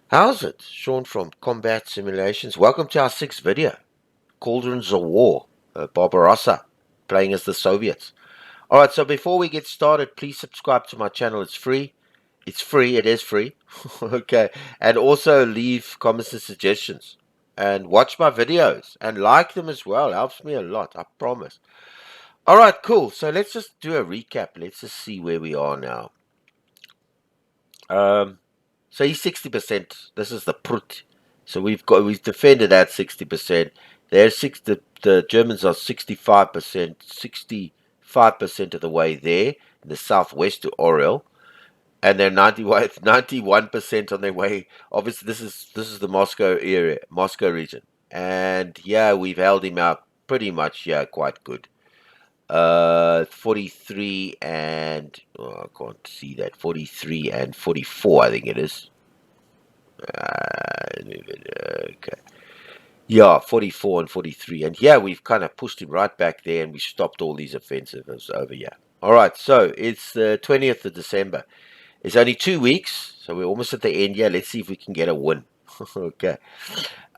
How's it? Sean from Combat Simulations. Welcome to our sixth video. Cauldrons of War Barbarossa, playing as the Soviets. Alright, so before we get started, please subscribe to my channel. It's free. It's free. It is free. Okay. And also leave comments and suggestions. And watch my videos. And like them as well. Helps me a lot. I promise. Alright, cool. So let's just do a recap. Let's just see where we are now. So he's 60%. This is the Prut. So we've defended at 60%. The Germans are 65%, 65% of the way there in the southwest to Orel, and they're 91% on their way. Obviously, this is the Moscow area, Moscow region, and yeah, we've held him out pretty much. Yeah, quite good. 43 and I can't see that. 43 and 44, I think it is. Okay. Yeah, 44 and 43. And yeah, we've kind of pushed him right back there and we stopped all these offensives over here. All right, so it's the 20th of December. It's only 2 weeks, so we're almost at the end here. Let's see if we can get a win. Okay.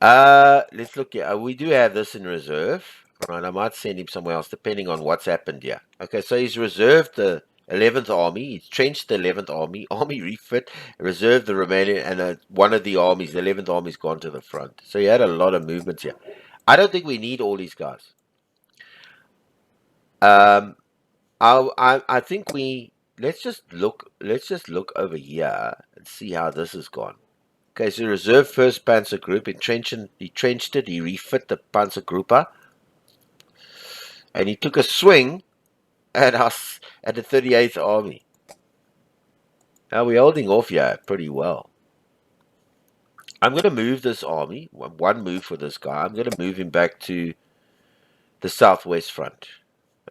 Let's look here. We do have this in reserve. All right, I might send him somewhere else depending on what's happened here. Okay, so he's reserved the 11th Army. He's trenched the 11th Army. Army refit, reserved the remaining, and one of the armies, the 11th Army's gone to the front. So he had a lot of movements here. I don't think we need all these guys. Um, I think we let's just look over here and see how this has gone. Okay, so reserve first Panzer Group, he trenched it, he refit the Panzergruppe, and he took a swing at us at the 38th Army. Now we're holding off here pretty well. I'm going to move this army, one move for this guy. I'm going to move him back to the southwest front.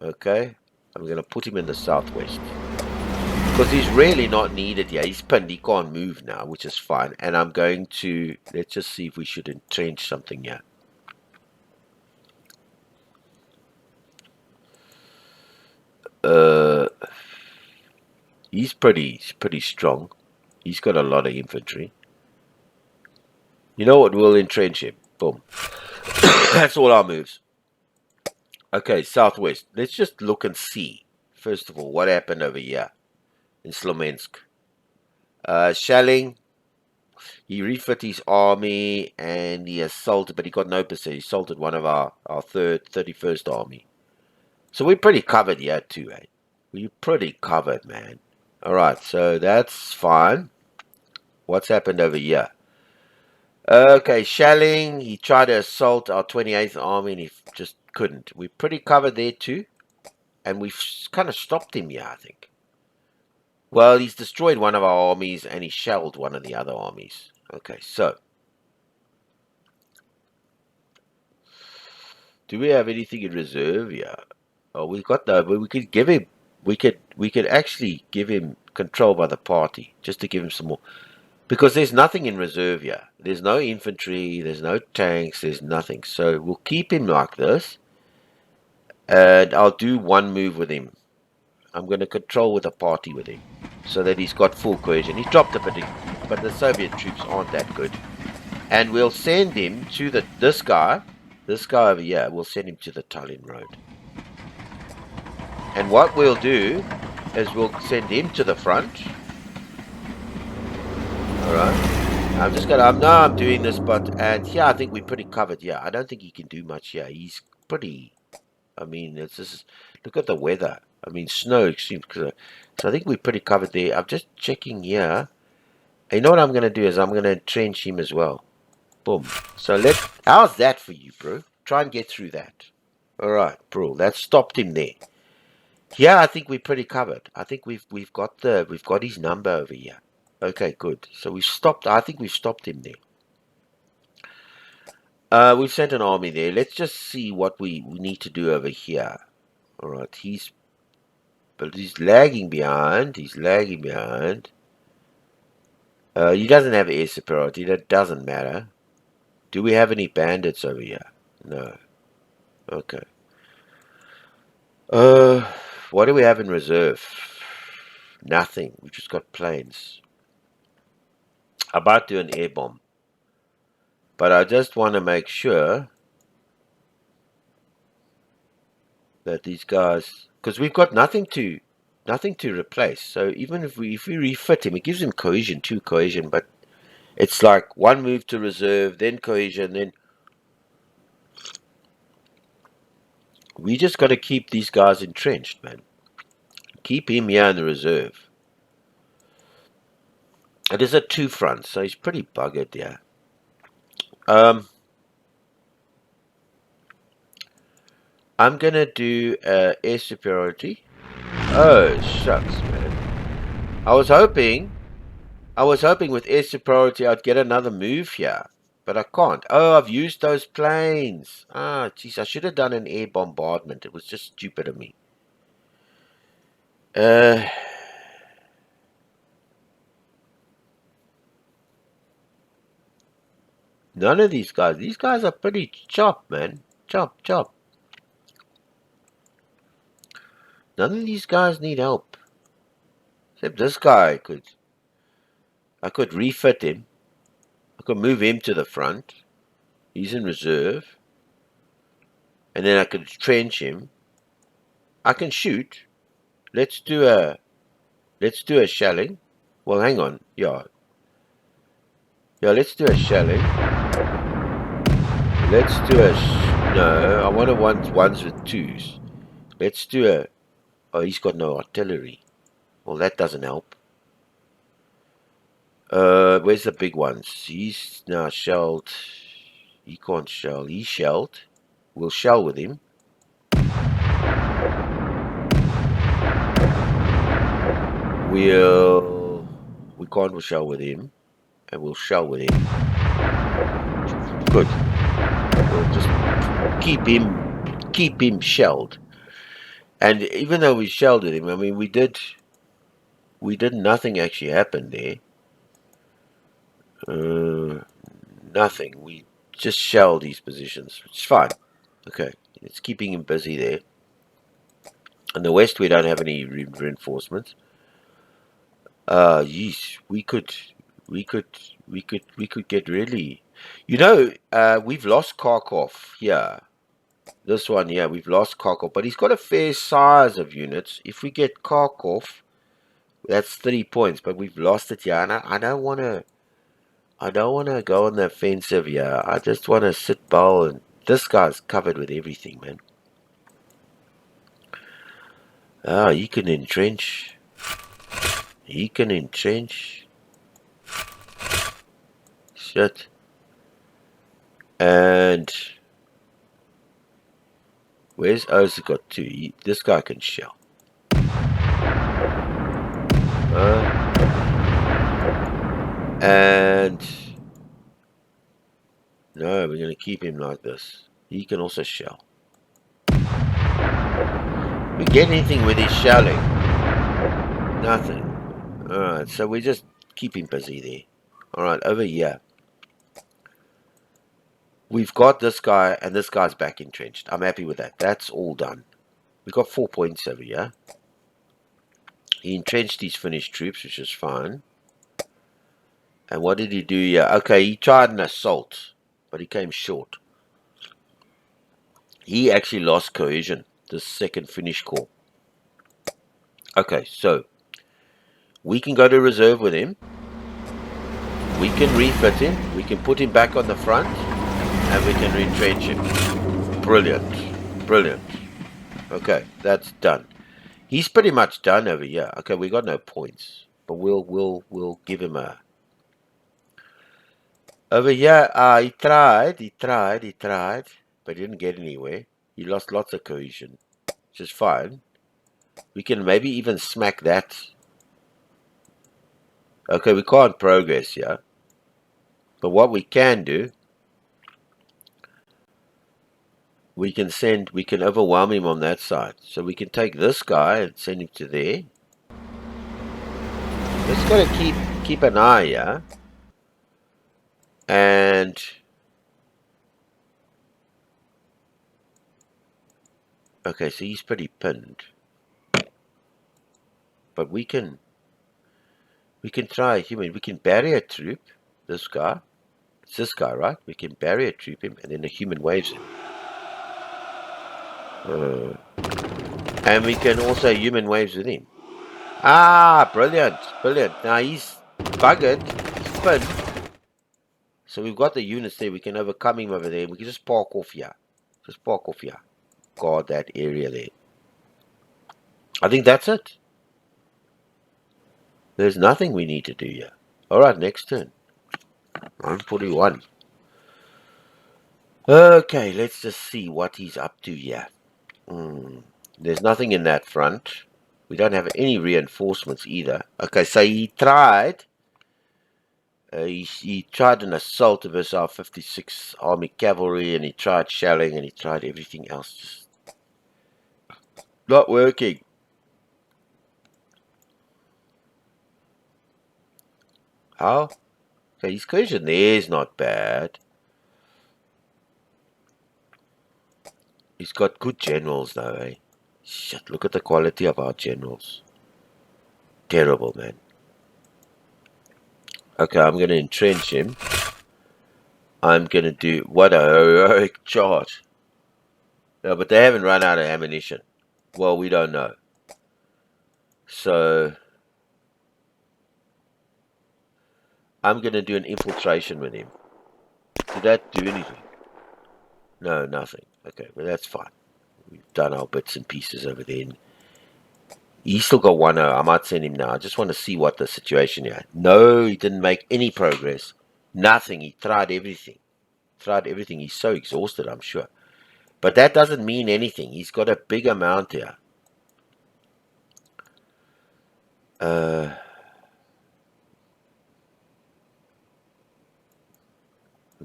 Okay, I'm going to put him in the southwest. Because he's really not needed here. He's pinned, he can't move now, which is fine. And I'm going to, let's just see if we should entrench something here. He's pretty strong. He's got a lot of infantry. You know what? We'll entrench him. Boom. That's all our moves. Okay, southwest. Let's just look and see, first of all, what happened over here in Slomensk. Shelling. He refit his army and he assaulted, but he got no percent. He assaulted one of our 31st Army. So we're pretty covered here too, eh? We're pretty covered, man. Alright, so that's fine. What's happened over here? Okay, Shelling, he tried to assault our 28th Army and he just couldn't. We're pretty covered there too. And we've kind of stopped him here, I think. Well, he's destroyed one of our armies and he shelled one of the other armies. Okay, so. Do we have anything in reserve here? Oh, we got no, but we could give him, we could actually give him control by the party, just to give him some more. Because there's nothing in reserve here. There's no infantry, there's no tanks, there's nothing. So we'll keep him like this. And I'll do one move with him. I'm going to control with a party with him. So that he's got full cohesion. He's dropped a bit, but the Soviet troops aren't that good. And we'll send him to this guy over here, we'll send him to the Tallinn Road. And what we'll do is we'll send him to the front. Alright. I'm doing this, and here I think we're pretty covered. Yeah, I don't think he can do much here. He's pretty, I mean, it's just, look at the weather. I mean, snow, extreme. So I think we're pretty covered there. I'm just checking here. You know what I'm going to do is I'm going to entrench him as well. Boom. So how's that for you, bro? Try and get through that. Alright, bro. That stopped him there. Yeah, I think we're pretty covered. I think we've got his number over here. Okay, good. So I think we've stopped him there. We've sent an army there. Let's just see what we need to do over here. Alright, he's lagging behind. He doesn't have air superiority. That doesn't matter. Do we have any bandits over here? No. Okay. What do we have in reserve? Nothing. We just got planes. about to do an air bomb. But I just want to make sure that these guys, because we've got nothing to replace. So even if we refit him, it gives him cohesion, 2 cohesion, but it's like 1 move to reserve, then cohesion, then we just got to keep these guys entrenched, man. Keep him here in the reserve. It is a 2 front, so he's pretty buggered, yeah. I'm gonna do air superiority. Oh shucks, man. I was hoping with air superiority I'd get another move here, but I can't. Oh, I've used those planes. Ah, jeez, I should have done an air bombardment. It was just stupid of me. None of these guys. These guys are pretty chop, man. Chop, chop. None of these guys need help. Except this guy I could refit him. I could move him to the front. He's in reserve. And then I could trench him. I can shoot. Let's do a shelling. Well, hang on. Yeah, let's do a shelling. Let's do no, I want to want ones with 2s. Let's do oh, he's got no artillery. Well, that doesn't help. Where's the big ones? He's now shelled. He can't shell. He's shelled. We'll shell with him. We can't shell with him. And we'll shell with him. Good. We'll just keep him shelled. And even though we shelled with him, I mean, we did nothing actually happened there. Nothing. We just shelled these positions. It's fine. Okay. It's keeping him busy there. In the west, we don't have any reinforcements. Yeesh. We could get really. You know, we've lost Kharkov. Yeah. This one, yeah, we've lost Kharkov, but he's got a fair size of units. If we get Kharkov, that's 3 points, but we've lost it, yeah. And I don't want to go on the offensive, yeah. I just want to sit bow, and this guy's covered with everything, man. Ah, he can entrench. Shit. And where's O's got 2? This guy can shell. And no, we're going to keep him like this. He can also shell. We get anything with his shelling? Nothing. Alright, so we just keep him busy there. Alright, over here. We've got this guy, and this guy's back entrenched. I'm happy with that. That's all done. We've got 4 points over here. He entrenched his Finnish troops, which is fine. And what did he do here? Okay, he tried an assault, but he came short. He actually lost cohesion, the second Finnish corps. Okay, so we can go to reserve with him. We can refit him. We can put him back on the front. And we can retrench him. Brilliant. Brilliant. Okay, that's done. He's pretty much done over here. Okay, we got no points. But we'll give him a... Over here, he tried. But he didn't get anywhere. He lost lots of cohesion. Which is fine. We can maybe even smack that. Okay, we can't progress here. But what we can do, we can overwhelm him on that side. So we can take this guy and send him to there. Just gotta keep an eye, yeah. And okay, so he's pretty pinned. But we can try human. We can bury a troop. This guy. It's this guy, right? We can barrier troop him, and then the human waves him. And we can also human waves with him. Ah, brilliant, brilliant. Now he's buggered, he's pinned. So we've got the units there. We can overcome him over there. We can just park off here. Just park off here. Guard that area there. I think that's it. There's nothing we need to do here. Alright, next turn. 941. Okay, let's just see what he's up to here. There's nothing in that front. We don't have any reinforcements either. Okay, so he tried. He tried an assault versus our 56 Army Cavalry, and he tried shelling, and he tried everything else. Just not working. How? Okay, his cohesion there is not bad. He's got good generals now, eh? Shit, look at the quality of our generals. Terrible, man. Okay, I'm going to entrench him. I'm going to do... What a heroic charge. No, but they haven't run out of ammunition. Well, we don't know. So... I'm going to do an infiltration with him. Did that do anything? No, nothing. Okay, well, that's fine. We've done our bits and pieces over there. He's still got 1-0. I might send him now. I just want to see what the situation is. No, he didn't make any progress. Nothing. He tried everything. He's so exhausted, I'm sure. But that doesn't mean anything. He's got a big amount here. I'm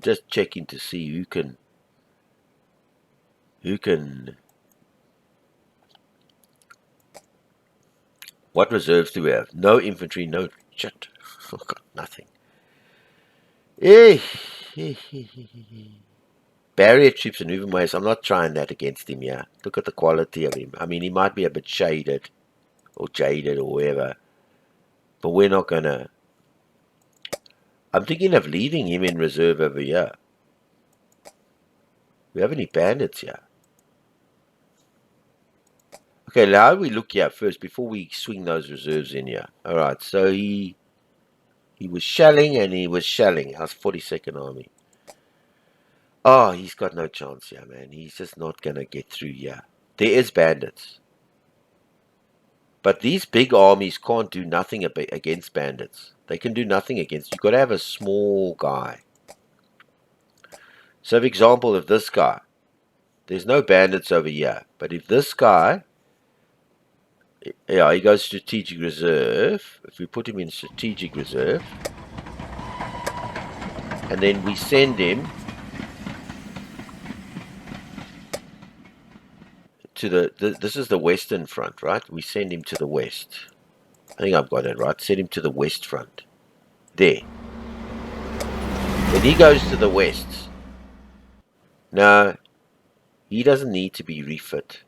just checking to see who can... What reserves do we have? No infantry, no shit. I've got nothing. Barrier troops and moving waves. I'm not trying that against him, yeah. Look at the quality of him. I mean, he might be a bit shaded or jaded or whatever. But we're not going to... I'm thinking of leaving him in reserve over here. We have any bandits here? Okay, now we look here first before we swing those reserves in here. Alright, so he was shelling and he was shelling. How's 42nd Army? Oh, he's got no chance here, man. He's just not going to get through here. There is bandits. But these big armies can't do nothing against bandits. They can do nothing against... You've got to have a small guy. So, for example, if this guy... There's no bandits over here. But if this guy... Yeah, he goes strategic reserve. If we put him in strategic reserve... And then we send him... to the this is the western front, right? We send him to the west. I think I've got it right. Send him to the west front. There. When he goes to the west, no, he doesn't need to be refit.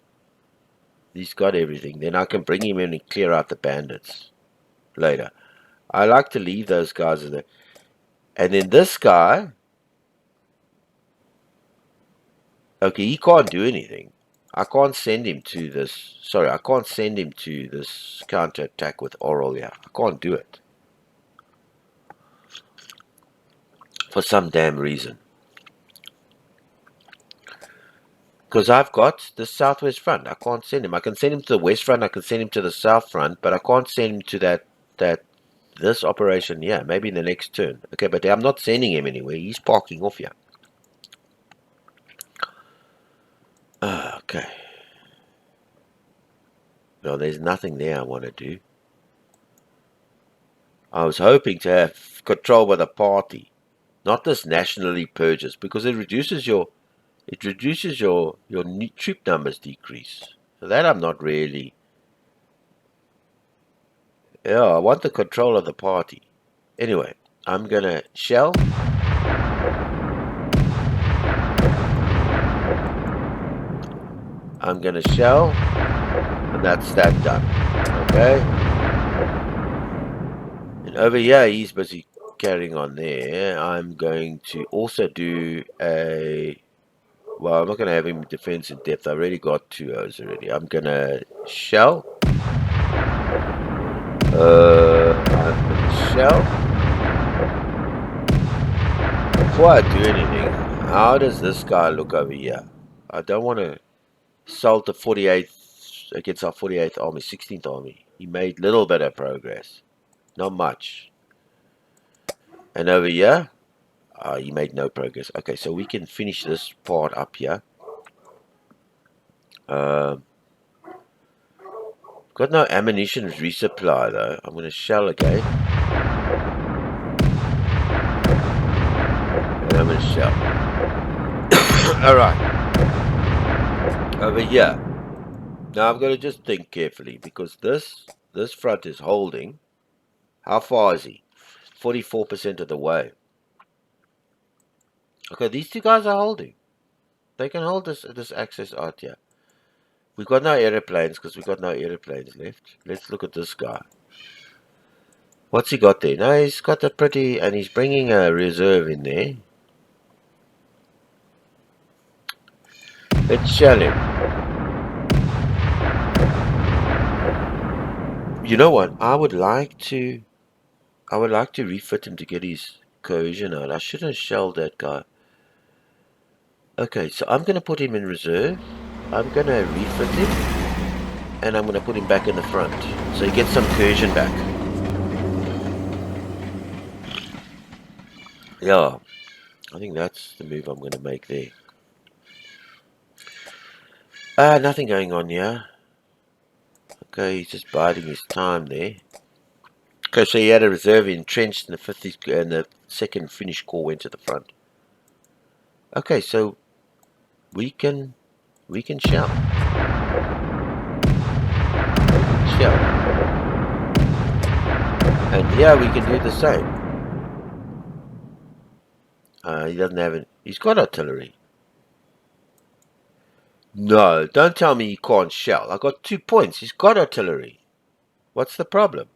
He's got everything. Then I can bring him in and clear out the bandits later. I like to leave those guys in there. And then this guy, okay, he can't do anything. I can't send him to this... Sorry, I can't send him to this counter-attack with Oral here. I can't do it. For some damn reason. Because I've got the southwest front. I can't send him. I can send him to the west front. I can send him to the south front. But I can't send him to this operation here. Maybe in the next turn. Okay, but I'm not sending him anywhere. He's parking off here. Okay. No, there's nothing there I want to do. I was hoping to have control by the party, not this nationally purges, because it reduces your troop numbers decrease. So that I'm not really. Yeah, I want the control of the party. Anyway, I'm gonna shell. I'm gonna shell, and that's that done. Okay. And over here, he's busy carrying on there, I'm going to also do a... Well, I'm not going to have him defense in depth. I already got 2 O's already. I'm going to shell. I'm going to shell. Before I do anything, how does this guy look over here? I don't want to assault the 48th against our 48th army, 16th army. He made little bit of progress. Not much. And over here, he made no progress. Okay, so we can finish this part up here. Got no ammunition resupply though. I'm going to shell again. And I'm going to shell. Alright. Over here. Now I've got to just think carefully because this front is holding. How far is he? 44% of the way. Okay, these 2 guys are holding. They can hold this access out here. We've got no aeroplanes because we've got no aeroplanes left. Let's look at this guy. What's he got there? No, he's got a pretty... And he's bringing a reserve in there. Let's shell him. You know what? I would like to refit him to get his cohesion out. I shouldn't have shelled that guy. Okay, so I'm going to put him in reserve. I'm going to refit him. And I'm going to put him back in the front. So he gets some cohesion back. Yeah. I think that's the move I'm going to make there. Nothing going on here. Okay, he's just biding his time there. Okay, so he had a reserve entrenched, and the second Finnish corps went to the front. Okay, so we can shell. Shell. And yeah, we can do the same. He doesn't have it. He's got artillery. No, don't tell me he can't shell. I got 2 points. He's got artillery. What's the problem?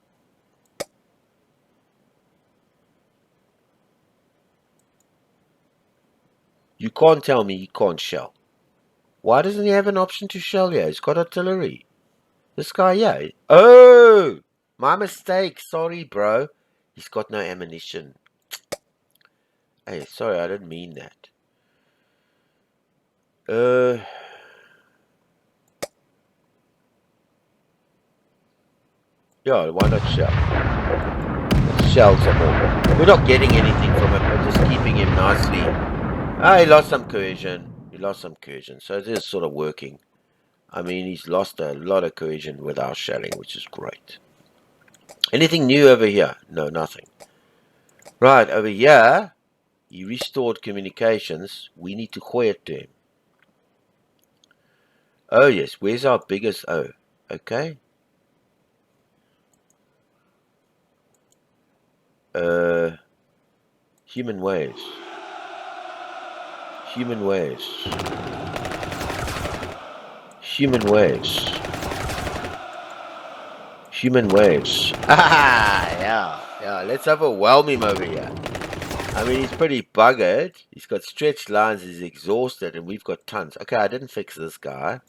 You can't tell me he can't shell. Why doesn't he have an option to shell here? He's got artillery. This guy, yeah. Oh! My mistake. Sorry, bro. He's got no ammunition. Hey, sorry, I didn't mean that. Yeah, why not shell? Let's shell some more. We're not getting anything from it. We're just keeping him nicely. He lost some cohesion. He lost some cohesion. So it is sort of working. I mean, he's lost a lot of cohesion with our shelling, which is great. Anything new over here? No, nothing. Right, over here, he restored communications. We need to quiet to him. Oh, yes. Where's our biggest... Oh, okay. Human waves. Human waves. Human waves. Human waves. Yeah. Let's overwhelm him over here. I mean, he's pretty buggered. He's got stretched lines. He's exhausted, and we've got tons. Okay, I didn't fix this guy.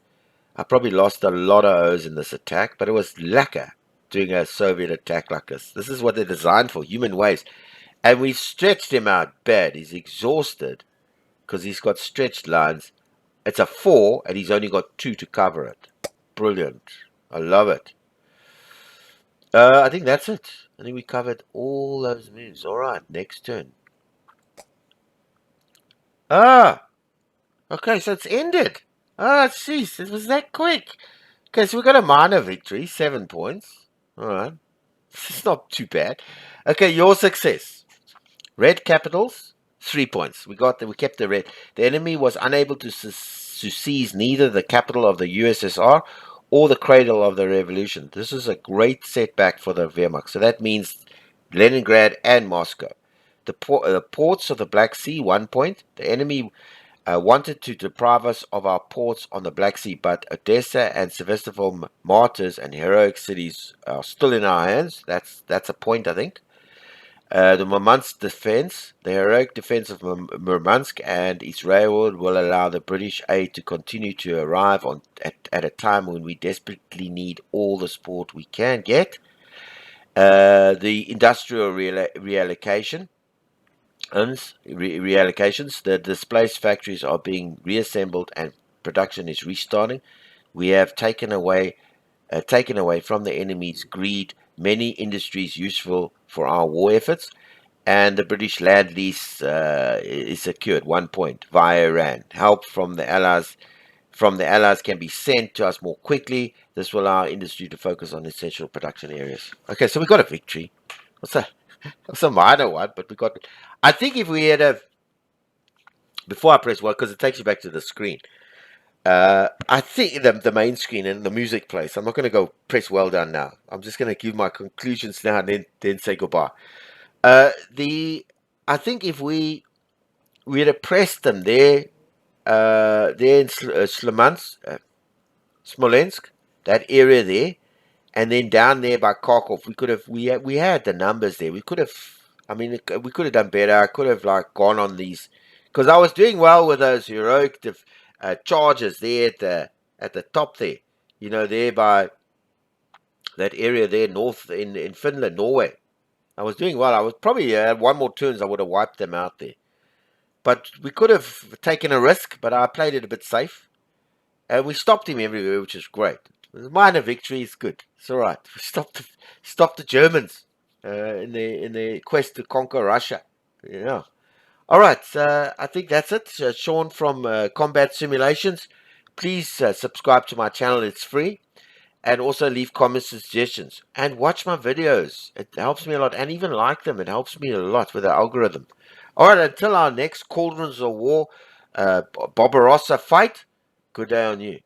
I probably lost a lot of O's in this attack, but it was lekker doing a Soviet attack like this. This is what they're designed for, human waves. And we've stretched him out bad. He's exhausted because he's got stretched lines. It's a 4, and he's only got 2 to cover it. Brilliant. I love it. I think that's it. I think we covered all those moves. All right, next turn. Okay, so it's ended. Jeez, it was that quick. Okay, so we got a minor victory, 7 points. All right, it's not too bad. Okay, your success. Red capitals, 3 points. We kept the red. The enemy was unable to seize neither the capital of the USSR or the cradle of the revolution. This is a great setback for the Wehrmacht. So that means Leningrad and Moscow. The ports of the Black Sea, 1 point. The enemy wanted to deprive us of our ports on the Black Sea, but Odessa and Sevastopol martyrs and heroic cities are still in our hands. That's a point, I think. The Murmansk defense, the heroic defense of Murmansk and Israel will allow the British aid to continue to arrive at a time when we desperately need all the support we can get. The industrial reallocations, the displaced factories are being reassembled and production is restarting. We have taken away from the enemy's greed many industries useful for our war efforts, and the British land lease is secured. 1 point via Iran. Help from the Allies can be sent to us more quickly. This will allow industry to focus on essential production areas. Okay, so we got a victory. What's a minor one, but we got. I think if we had before I press one, because it takes you back to the screen. I think the main screen and the music plays. I'm not going to go press well done now. I'm just going to give my conclusions now and then say goodbye. I think if we'd have pressed them there in Smolensk, that area there, and then down there by Kharkov, we had the numbers there. We could have, I mean, we could have done better. I could have like gone on these because I was doing well with those heroic charges there at the top there. You know, there by that area there north in Finland, Norway. I was doing well. I was probably one more turns. I would have wiped them out there. But we could have taken a risk, but I played it a bit safe. And we stopped him everywhere, which is great. The minor victory is good. It's all right. We stopped the Germans in their quest to conquer Russia. Yeah. All right. I think that's it. Sean from Combat Simulations. Please subscribe to my channel. It's free. And also leave comments and suggestions. And watch my videos. It helps me a lot. And even like them. It helps me a lot with the algorithm. All right. Until our next Cauldrons of War Barbarossa fight. Good day on you.